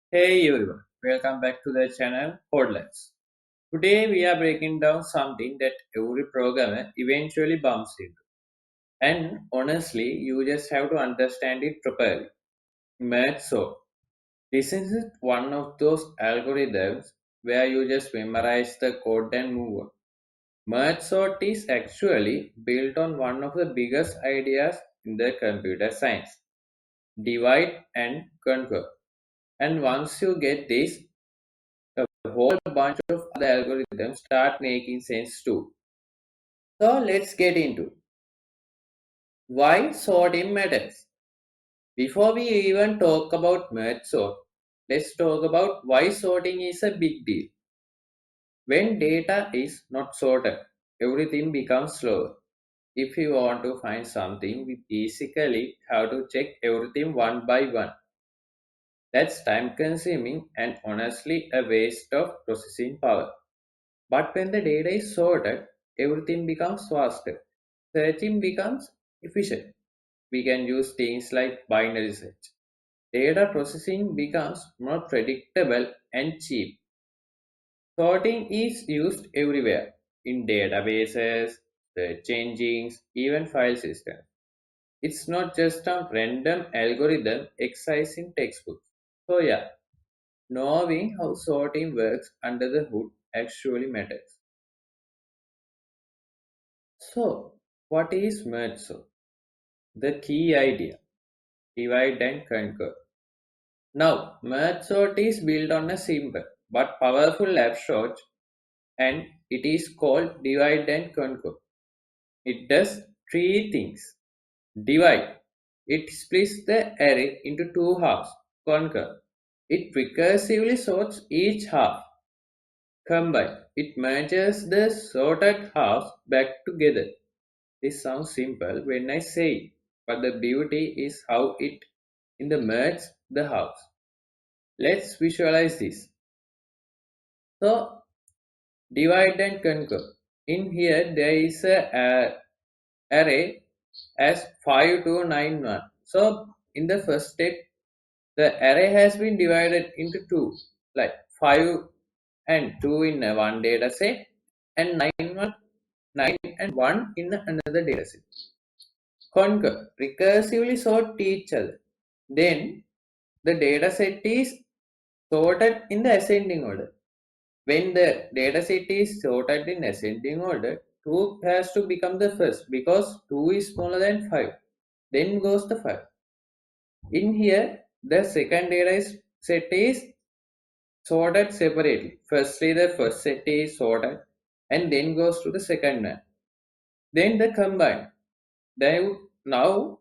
Hey everyone, welcome back to the channel Codelex. Today we are breaking down something that every programmer eventually bumps into. And honestly, you just have to understand it properly. Merge sort. This isn't one of those algorithms where you just memorize the code and move on. Merge sort is actually built on one of the biggest ideas in the computer science. Divide and conquer. And once you get this, a whole bunch of other algorithms start making sense too. So let's get into why sorting matters. Before we even talk about merge sort, let's talk about why sorting is a big deal. When data is not sorted, everything becomes slower. If you want to find something, we basically have to check everything one by one. That's time consuming and honestly a waste of processing power. But when the data is sorted, everything becomes faster. Searching becomes efficient. We can use things like binary search. Data processing becomes more predictable and cheap. Sorting is used everywhere in databases, search engines, even file systems. It's not just a random algorithm exercise in textbooks. So yeah, knowing how sorting works under the hood actually matters. So, what is merge sort? The key idea, divide and conquer. Now, merge sort is built on a simple but powerful approach and it is called divide and conquer. It does three things. Divide. It splits the array into two halves. Conquer. It recursively sorts each half. Combine. It merges the sorted halves back together. This sounds simple when I say it, but the beauty is how it in the merge the house. Let's visualize this. So divide and conquer. In here there is a array as 5291. So in the first step the array has been divided into two, like 5 and 2 in one data set and 9 and 1 in another data set. Conquer recursively sort each other. Then the data set is sorted in the ascending order. When the data set is sorted in ascending order, 2 has to become the first because 2 is smaller than 5. Then goes the 5. In here, the second set is sorted separately. Firstly, the first set is sorted and then goes to the second one. Then the combine. Now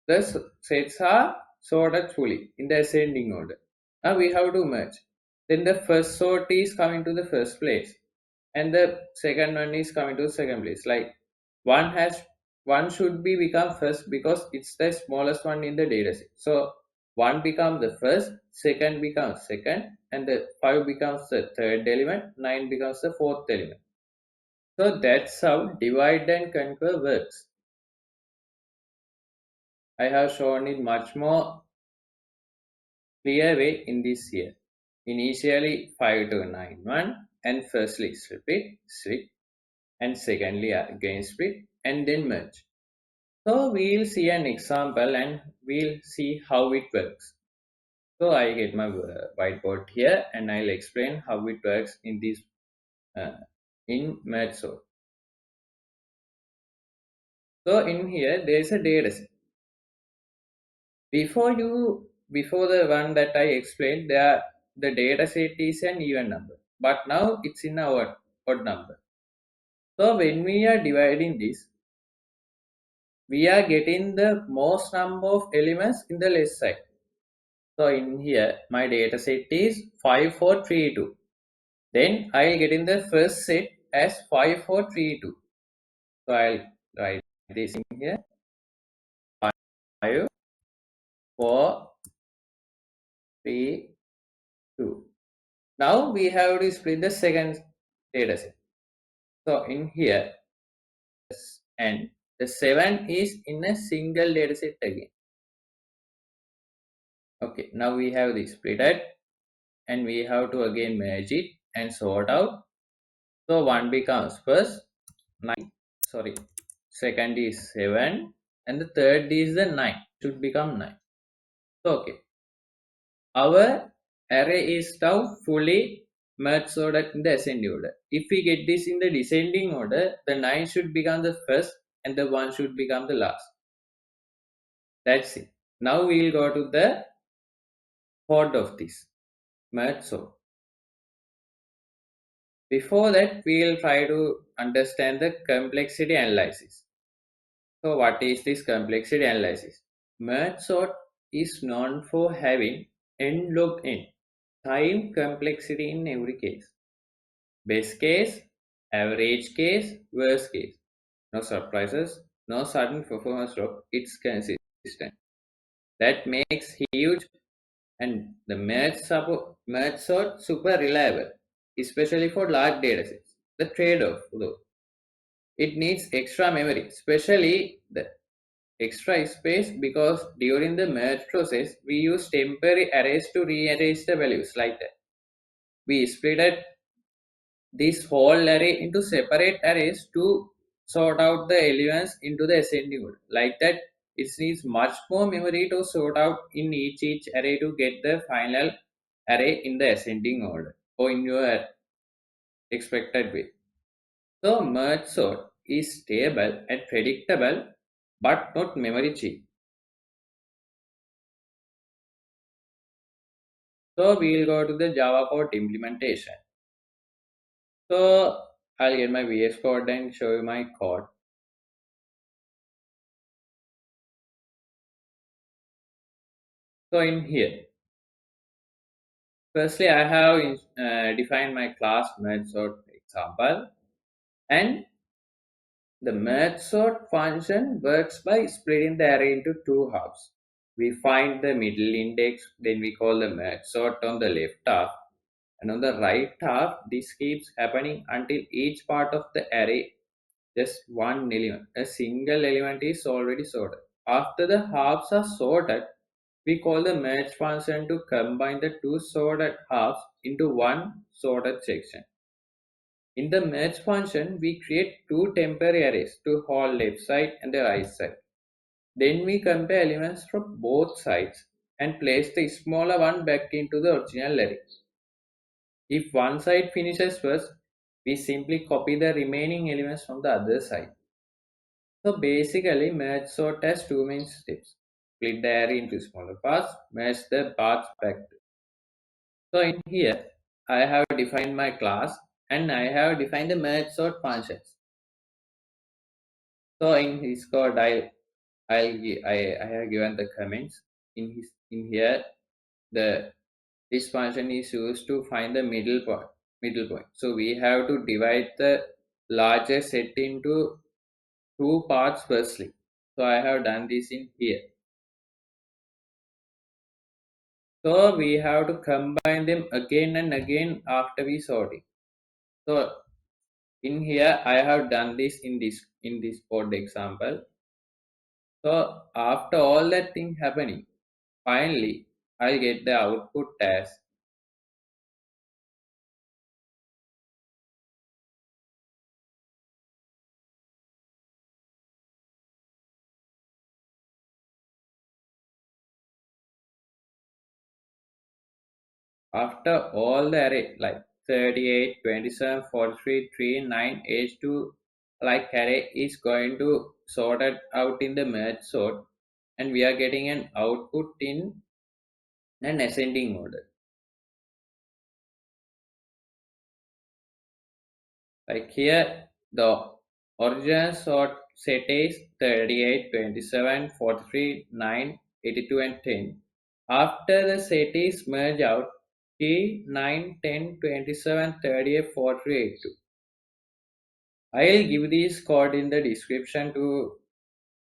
the sets are sorted fully in the ascending order. Now we have to merge. Then the first sort is coming to the first place, and the second one is coming to the second place. Like one should be become first because it's the smallest one in the dataset. So one becomes the first, second becomes second, and the 5 becomes the third element, 9 becomes the fourth element. So that's how divide and conquer works. I have shown it much more clear way in this here. Initially 5291 and firstly split and secondly again split and then merge. So we'll see an example and we'll see how it works. So I get my whiteboard here and I'll explain how it works in this uh, in merge sort. So in here there is a data set. Before the one that I explained, the data set is an even number, but now it's in a odd number. So when we are dividing this, we are getting the most number of elements in the left side. So in here, my data set is 5432. Then I'll get in the first set as 5432. So I'll write this in here 5, 4, 3, 2. Now we have to split the second data set. So in here, and the 7 is in a single data set again. Okay, now we have this split it and we have to again merge it and sort out. So 1 becomes first 9, sorry, second is 7, and the third is the 9, should become 9. So, okay, our array is now fully merge sorted in the ascending order. If we get this in the descending order, the 9 should become the first and the 1 should become the last. That's it. Now we will go to the heart of this merge sort. Before that, we will try to understand the complexity analysis. So what is this complexity analysis? Merge sort is known for having n log n time complexity in every case. Best case, average case, worst case. No surprises, no sudden performance drop. It's consistent. That makes huge, and the merge sort super reliable, especially for large datasets. The trade-off though, it needs extra memory, especially the extra space, because during the merge process we use temporary arrays to rearrange the values like that. We split this whole array into separate arrays to sort out the elements into the ascending order. Like that, it needs much more memory to sort out in each array to get the final array in the ascending order or in your expected way. So merge sort is stable and predictable but not memory cheap. So we will go to the Java code implementation. So I'll get my VS Code and show you my code. So in here, firstly I have defined my class merge sort example, and the merge sort function works by splitting the array into two halves. We find the middle index, then we call the merge sort on the left half, and on the right half this keeps happening until each part of the array, just one element, a single element, is already sorted. After the halves are sorted, we call the merge function to combine the two sorted halves into one sorted section. In the merge function, we create two temporary arrays to hold left side and the right side. Then we compare elements from both sides and place the smaller one back into the original array. If one side finishes first, we simply copy the remaining elements from the other side. So basically, merge sort has two main steps. Split the array into smaller parts, merge the parts back. So in here, I have defined my class and I have defined the merge sort functions. So in his code, I have given the comments in here. The this function is used to find the middle point. So we have to divide the larger set into two parts firstly. So I have done this in here. So we have to combine them again and again after we sort it. So in here I have done this in this code example. So after all that thing happening, finally I'll get the output as after all the array like 38, 27, 43, 3, 9, 8 to like array is going to sort it out in the merge sort, and we are getting an output in an ascending order. Like here, the original sort set is 38, 27, 43, 9, 82, and 10. After the set is merged out, T 9, 10, 27, 38, 43, 82. I'll give this code in the description to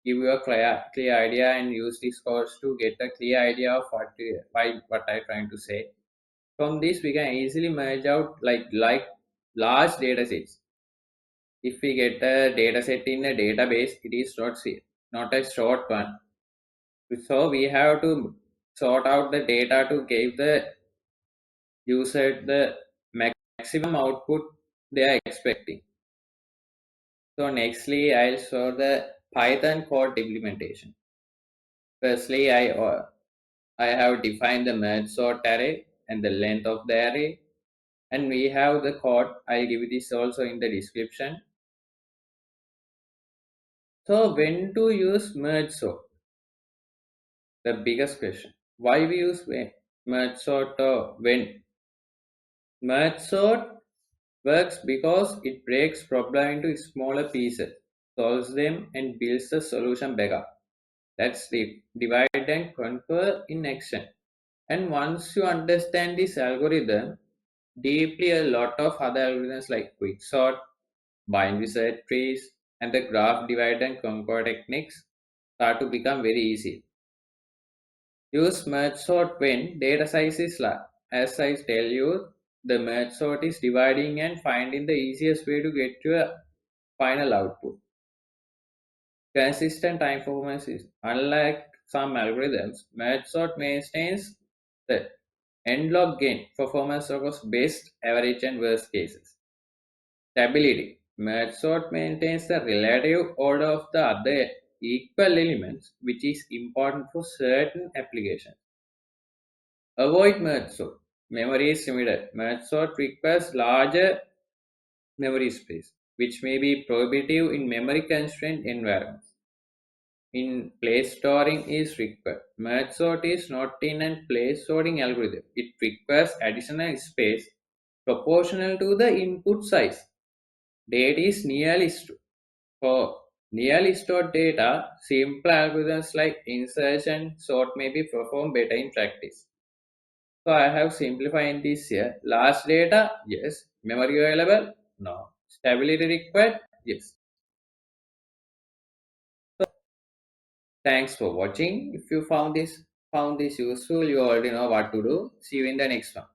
give you a clear idea and use these codes to get a clear idea of what I'm trying to say. From this, we can easily merge out like large data sets. If we get a data set in a database, it is not a short one. So we have to sort out the data to give the user the maximum output they are expecting. So nextly, I'll show the Python code implementation. Firstly, I have defined the merge sort array and the length of the array, and we have the code. I'll give this also in the description. So when to use merge sort? The biggest question. Why we use merge sort or when? Merge sort works because it breaks problem into smaller pieces, solves them, and builds the solution better. That's the divide and conquer in action. And once you understand this algorithm deeply, a lot of other algorithms like quicksort, binary search trees, and the graph divide and conquer techniques start to become very easy. Use merge sort when data size is large. As I tell you, the merge sort is dividing and finding the easiest way to get to a final output. Consistent time performance is unlike some algorithms, merge sort maintains the end log gain performance across best, average, and worst cases. Stability. Merge sort maintains the relative order of the other equal elements, which is important for certain applications. Avoid merge sort. Memory is similar. Merge sort requires larger memory space, which may be prohibitive in memory constrained environments. In place storing is required. Merge sort is not in a place sorting algorithm. It requires additional space proportional to the input size. Data is nearly stored. For nearly stored data, simple algorithms like insertion sort may be performed better in practice. So I have simplified this here. Last data, yes. Memory available, no. Stability required, yes. Thanks for watching. If you found this useful, you already know what to do. See you in the next one.